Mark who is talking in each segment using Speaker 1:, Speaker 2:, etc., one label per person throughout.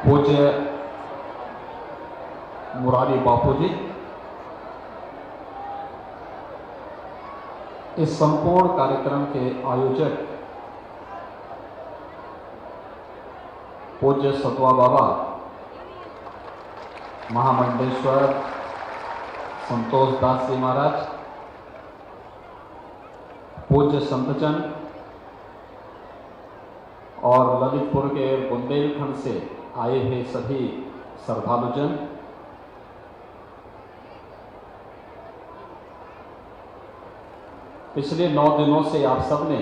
Speaker 1: पूज्य मुरारी बापू जी, इस संपूर्ण कार्यक्रम के आयोजक पूज्य सतवा बाबा महामंडलेश्वर संतोष दास जी महाराज, पूज्य संतजन और ललितपुर के बुंदेलखंड से आए हुए सभी श्रद्धालुजन, पिछले 9 दिनों से आप सबने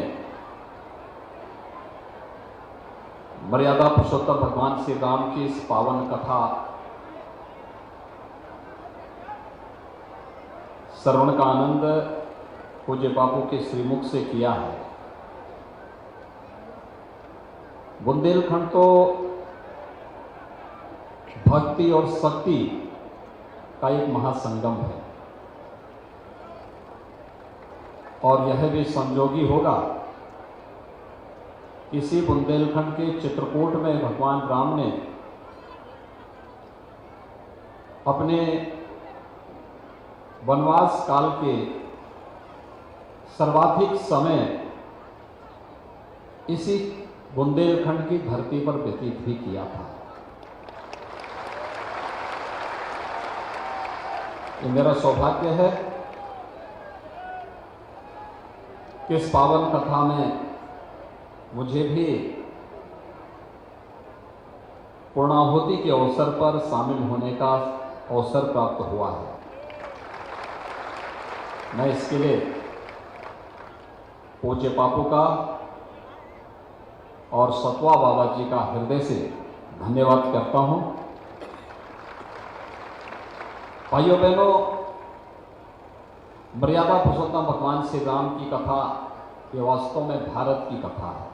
Speaker 1: मर्यादा पुरुषोत्तम भगवान श्री राम की इस पावन कथा श्रवण का आनंद पूज्य बापू के श्रीमुख से किया है। बुंदेलखंड तो भक्ति और शक्ति का एक महासंगम है और यह भी संजोगी होगा, इसी बुंदेलखंड के चित्रकूट में भगवान राम ने अपने वनवास काल के सर्वाधिक समय इसी बुंदेलखंड की धरती पर व्यतीत भी किया था। ये मेरा सौभाग्य है कि इस पावन कथा में मुझे भी पूर्णाहुति के अवसर पर शामिल होने का अवसर प्राप्त हुआ है। मैं इसके लिए पूज्य बापू का और सतवा बाबा जी का हृदय से धन्यवाद करता हूं। भाइयों बहनों, मर्यादा पुरुषोत्तम भगवान श्री राम की कथा ये वास्तव में भारत की कथा है,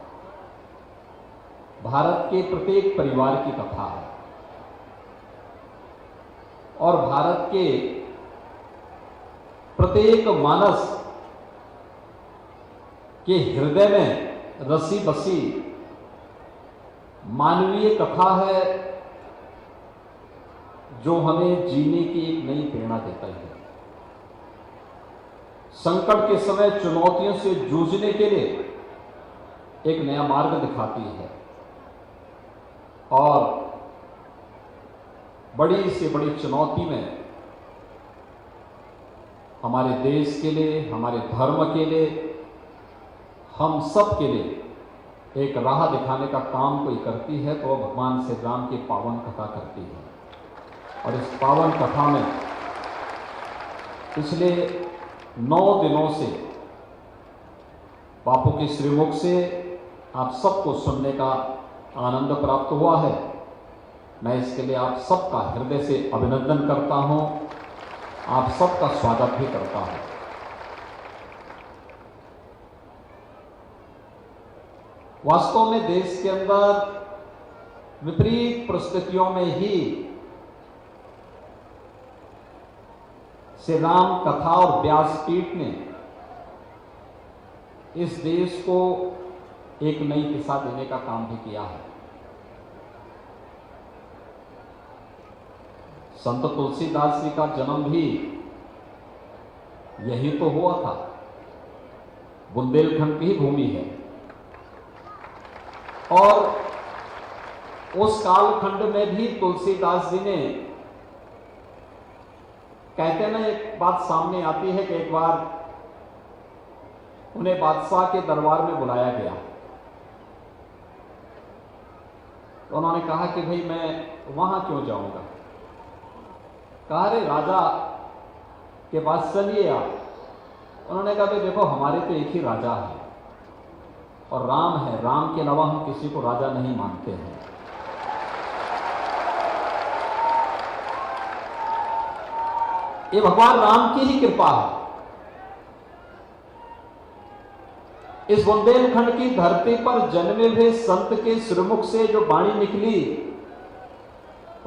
Speaker 1: भारत के प्रत्येक परिवार की कथा है और भारत के प्रत्येक मानस के हृदय में रसी बसी मानवीय कथा है जो हमें जीने की एक नई प्रेरणा देता है। संकट के समय चुनौतियों से जूझने के लिए एक नया मार्ग दिखाती है और बड़ी से बड़ी चुनौती में हमारे देश के लिए, हमारे धर्म के लिए, हम सब के लिए एक राह दिखाने का काम कोई करती है तो भगवान श्री राम की पावन कथा करती है। और इस पावन कथा में पिछले 9 दिनों से बापू के श्रीमुख से आप सबको सुनने का आनंद प्राप्त हुआ है। मैं इसके लिए आप सबका हृदय से अभिनंदन करता हूं, आप सबका स्वागत भी करता हूं। वास्तव में देश के अंदर विपरीत परिस्थितियों में ही श्री राम कथा और व्यासपीठ ने इस देश को एक नई दिशा देने का काम भी किया है। संत तुलसीदास जी का जन्म भी यही तो हुआ था, बुंदेलखंड की ही भूमि है और उस कालखंड में भी तुलसीदास जी ने, कहते ना, एक बात सामने आती है कि एक बार उन्हें बादशाह के दरबार में बुलाया गया तो उन्होंने कहा कि भाई मैं वहां क्यों जाऊंगा। कहा रे राजा के पास चलिए आप। उन्होंने कहा भाई देखो, हमारे तो एक ही राजा है और राम है, राम के अलावा हम किसी को राजा नहीं मानते हैं। ये भगवान राम की ही कृपा है। इस बुंदेलखंड की धरती पर जन्मे हुए संत के श्रीमुख से जो वाणी निकली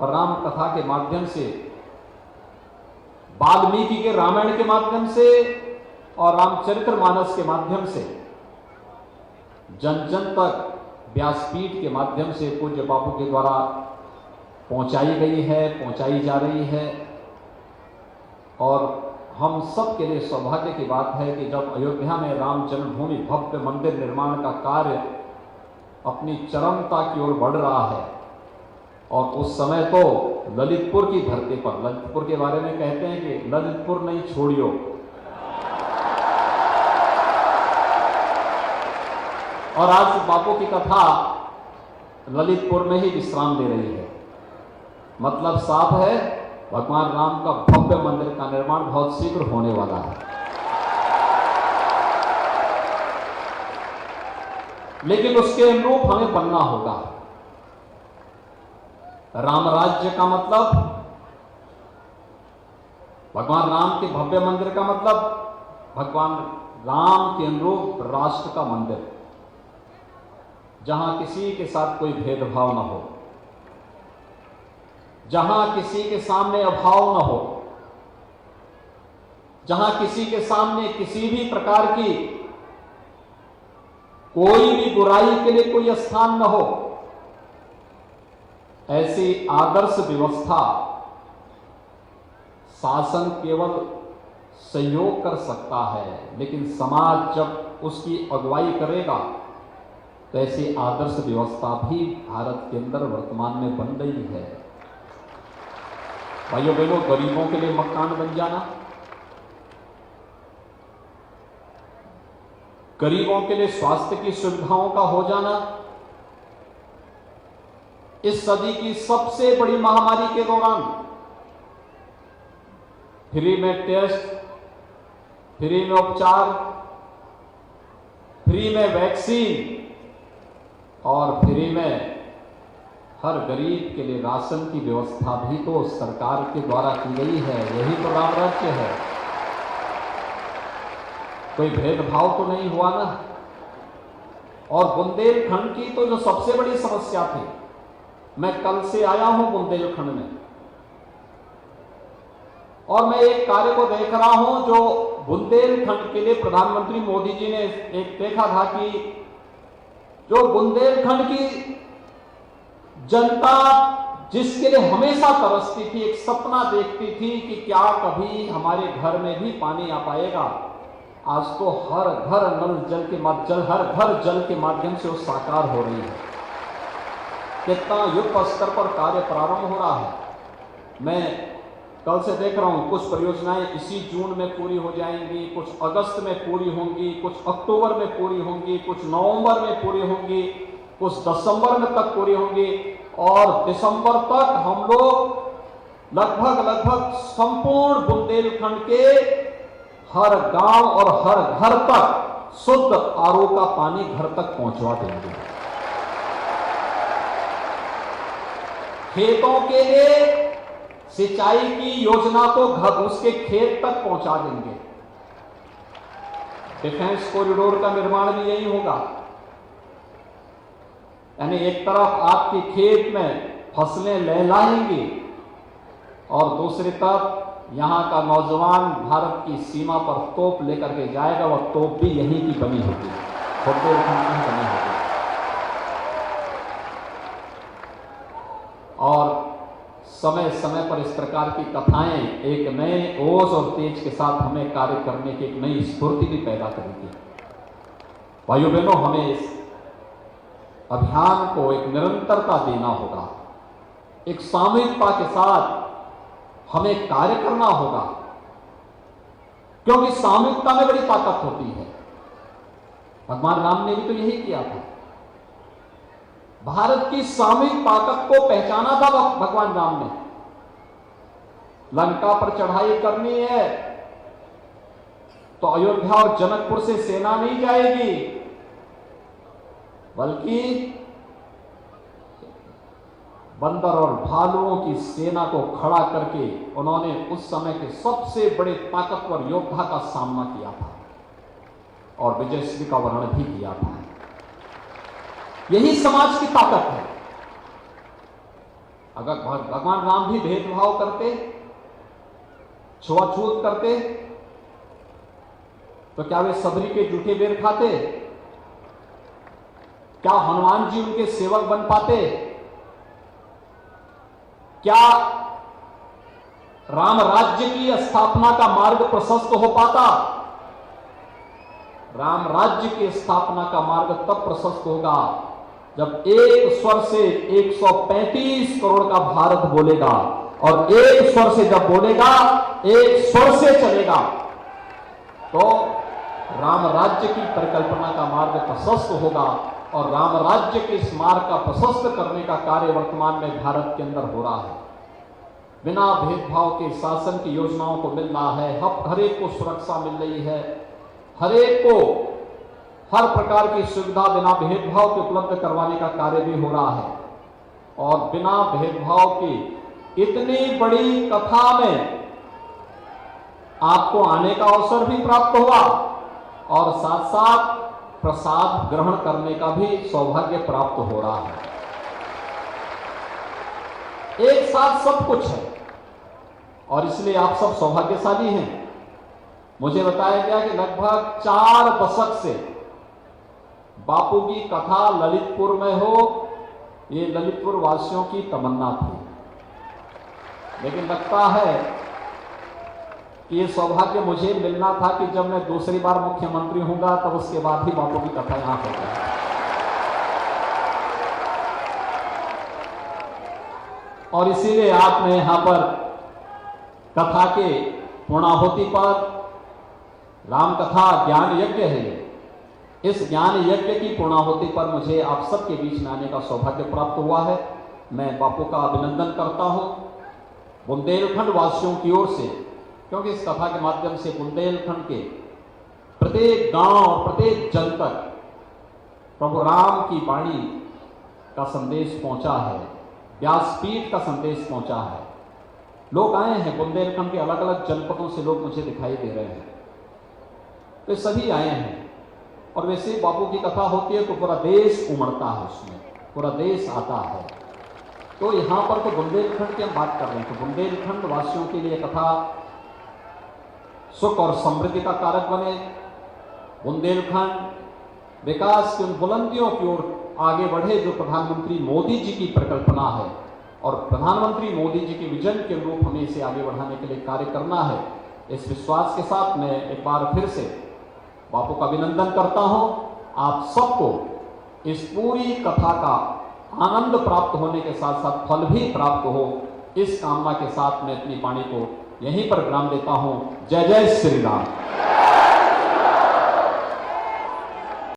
Speaker 1: और राम कथा के माध्यम से, वाल्मीकि के रामायण के माध्यम से और रामचरितमानस के माध्यम से जन जन तक व्यासपीठ के माध्यम से पूज्य बापू के द्वारा पहुंचाई गई है, पहुंचाई जा रही है। और हम सब के लिए सौभाग्य की बात है कि जब अयोध्या में राम जन्मभूमि भव्य मंदिर निर्माण का कार्य अपनी चरमता की ओर बढ़ रहा है, और उस समय तो ललितपुर की धरती पर, ललितपुर के बारे में कहते हैं कि ललितपुर नहीं छोड़ियो, और आज बापू की कथा ललितपुर में ही विश्राम दे रही है। मतलब साफ है, भगवान राम का भव्य मंदिर का निर्माण बहुत शीघ्र होने वाला है। लेकिन उसके अनुरूप हमें बनना होगा। राम राज्य का मतलब, भगवान राम के भव्य मंदिर का मतलब भगवान राम के अनुरूप राष्ट्र का मंदिर, जहां किसी के साथ कोई भेदभाव न हो, जहां किसी के सामने अभाव न हो, जहां किसी के सामने किसी भी प्रकार की कोई भी बुराई के लिए कोई स्थान न हो, ऐसी आदर्श व्यवस्था शासन केवल सहयोग कर सकता है, लेकिन समाज जब उसकी अगुवाई करेगा तो ऐसी आदर्श व्यवस्था भी भारत के अंदर वर्तमान में बन रही है। भाइयों बहनों, गरीबों के लिए मकान बन जाना, गरीबों के लिए स्वास्थ्य की सुविधाओं का हो जाना, इस सदी की सबसे बड़ी महामारी के दौरान फ्री में टेस्ट, फ्री में उपचार, फ्री में वैक्सीन और फ्री में हर गरीब के लिए राशन की व्यवस्था भी तो सरकार के द्वारा की गई है। यही तो राम राज्य है। कोई भेदभाव तो नहीं हुआ ना। और बुंदेलखंड की तो जो सबसे बड़ी समस्या थी, मैं कल से आया हूं बुंदेलखंड में, और मैं एक कार्य को देख रहा हूं जो बुंदेलखंड के लिए प्रधानमंत्री मोदी जी ने एक देखा था कि जो बुंदेलखंड की जनता जिसके लिए हमेशा तरसती थी, एक सपना देखती थी कि क्या कभी हमारे घर में भी पानी आ पाएगा, आज तो हर घर नल जल के माध्यम, हर घर जल के माध्यम से वो साकार हो रही है। कितना युद्ध स्तर पर कार्य प्रारंभ हो रहा है। मैं कल से देख रहा हूं, कुछ परियोजनाएं इसी जून में पूरी हो जाएंगी, कुछ अगस्त में पूरी होंगी, कुछ अक्टूबर में पूरी होंगी, कुछ नवंबर में पूरी होंगी, कुछ दिसंबर में तक पूरी होंगी, और दिसंबर तक हम लोग लगभग संपूर्ण बुंदेलखंड के हर गांव और हर घर तक शुद्ध आरओ का पानी घर तक पहुंचवा देंगे। खेतों के लिए सिंचाई की योजना को घर उसके खेत तक पहुंचा देंगे। डिफेंस कॉरिडोर का निर्माण भी यही होगा, यानी एक तरफ आपके खेत में फसलें लहलाएंगी और दूसरी तरफ यहां का नौजवान भारत की सीमा पर तोप लेकर के जाएगा, वह तोप भी यहीं की बनी होगी, बुंदेलखंड की बनी होगी। और समय समय पर इस प्रकार की कथाएं एक नए ओज और तेज के साथ हमें कार्य करने की एक नई स्फूर्ति भी पैदा करेगी। भाइयों बहनों, हमें इस अभियान को एक निरंतरता देना होगा, एक सामूहिकता के साथ हमें कार्य करना होगा, क्योंकि सामूहिकता में बड़ी ताकत होती है। भगवान राम ने भी तो यही किया था। भारत की सामूहिक ताकत को पहचाना था भगवान राम ने। लंका पर चढ़ाई करनी है तो अयोध्या और जनकपुर से सेना नहीं जाएगी, बल्कि बंदर और भालुओं की सेना को खड़ा करके उन्होंने उस समय के सबसे बड़े ताकतवर योद्धा का सामना किया था और विजयश्री का वर्णन भी किया था। यही समाज की ताकत है। अगर भगवान राम भी भेदभाव करते, छुआछूत करते, तो क्या वे सबरी के जूठे बेर खाते? क्या हनुमान जी उनके सेवक बन पाते? क्या राम राज्य की स्थापना का मार्ग प्रशस्त हो पाता? राम राज्य की स्थापना का मार्ग तब प्रशस्त होगा जब एक स्वर से 135 करोड़ का भारत बोलेगा, और एक स्वर से जब बोलेगा, एक स्वर से चलेगा, तो राम राज्य की परिकल्पना का मार्ग प्रशस्त होगा। और राम राज्य के इस मार्ग का प्रशस्त करने का कार्य वर्तमान में भारत के अंदर हो रहा है। बिना भेदभाव के शासन की योजनाओं को मिल रहा है, हर एक को सुरक्षा मिल रही है, हर एक को हर प्रकार की सुविधा बिना भेदभाव के उपलब्ध करवाने का कार्य भी हो रहा है। और बिना भेदभाव की इतनी बड़ी कथा में आपको आने का अवसर भी प्राप्त हुआ और साथ साथ प्रसाद ग्रहण करने का भी सौभाग्य प्राप्त हो रहा है। एक साथ सब कुछ है और इसलिए आप सब सौभाग्यशाली हैं। मुझे बताया गया कि लगभग 4 दशक से बापू की कथा ललितपुर में हो, ये ललितपुर वासियों की तमन्ना थी, लेकिन लगता है कि ये सौभाग्य मुझे मिलना था कि जब मैं दूसरी बार मुख्यमंत्री होऊंगा तब उसके बाद ही बापू की कथा यहां होगी। और इसीलिए आपने यहां पर कथा के पूर्णाहुति पर, राम कथा ज्ञान यज्ञ है ये, इस ज्ञान यज्ञ की पूर्णाहुति पर मुझे आप सबके बीच में आने का सौभाग्य प्राप्त हुआ है। मैं बापू का अभिनंदन करता हूं बुंदेलखंड वासियों की ओर से, क्योंकि इस कथा के माध्यम से बुंदेलखंड के प्रत्येक गांव और प्रत्येक जन तक प्रभु राम की वाणी का संदेश पहुंचा है, व्यासपीठ का संदेश पहुंचा है। लोग आए हैं, बुंदेलखंड के अलग अलग जनपदों से लोग मुझे दिखाई दे रहे हैं, तो सभी आए हैं। और वैसे ही बापू की कथा होती है तो पूरा देश उमड़ता है, उसमें पूरा देश आता है। तो यहां पर तो बुंदेलखंड की हम बात कर रहे हैं, तो बुंदेलखंड वासियों के लिए कथा सुख और समृद्धि का कारक बने, बुंदेलखंड विकास की उन बुलंदियों की ओर आगे बढ़े जो प्रधानमंत्री मोदी जी की परिकल्पना है, और प्रधानमंत्री मोदी जी के विजन के अनुरूप हमें इसे आगे बढ़ाने के लिए कार्य करना है। इस विश्वास के साथ मैं एक बार फिर से बापू का अभिनंदन करता हूं। आप सबको इस पूरी कथा का आनंद प्राप्त होने के साथ साथ फल भी प्राप्त हो, इस कामना के साथ मैं अपनी वाणी को यहीं पर विराम देता हूं। जय जय श्री राम।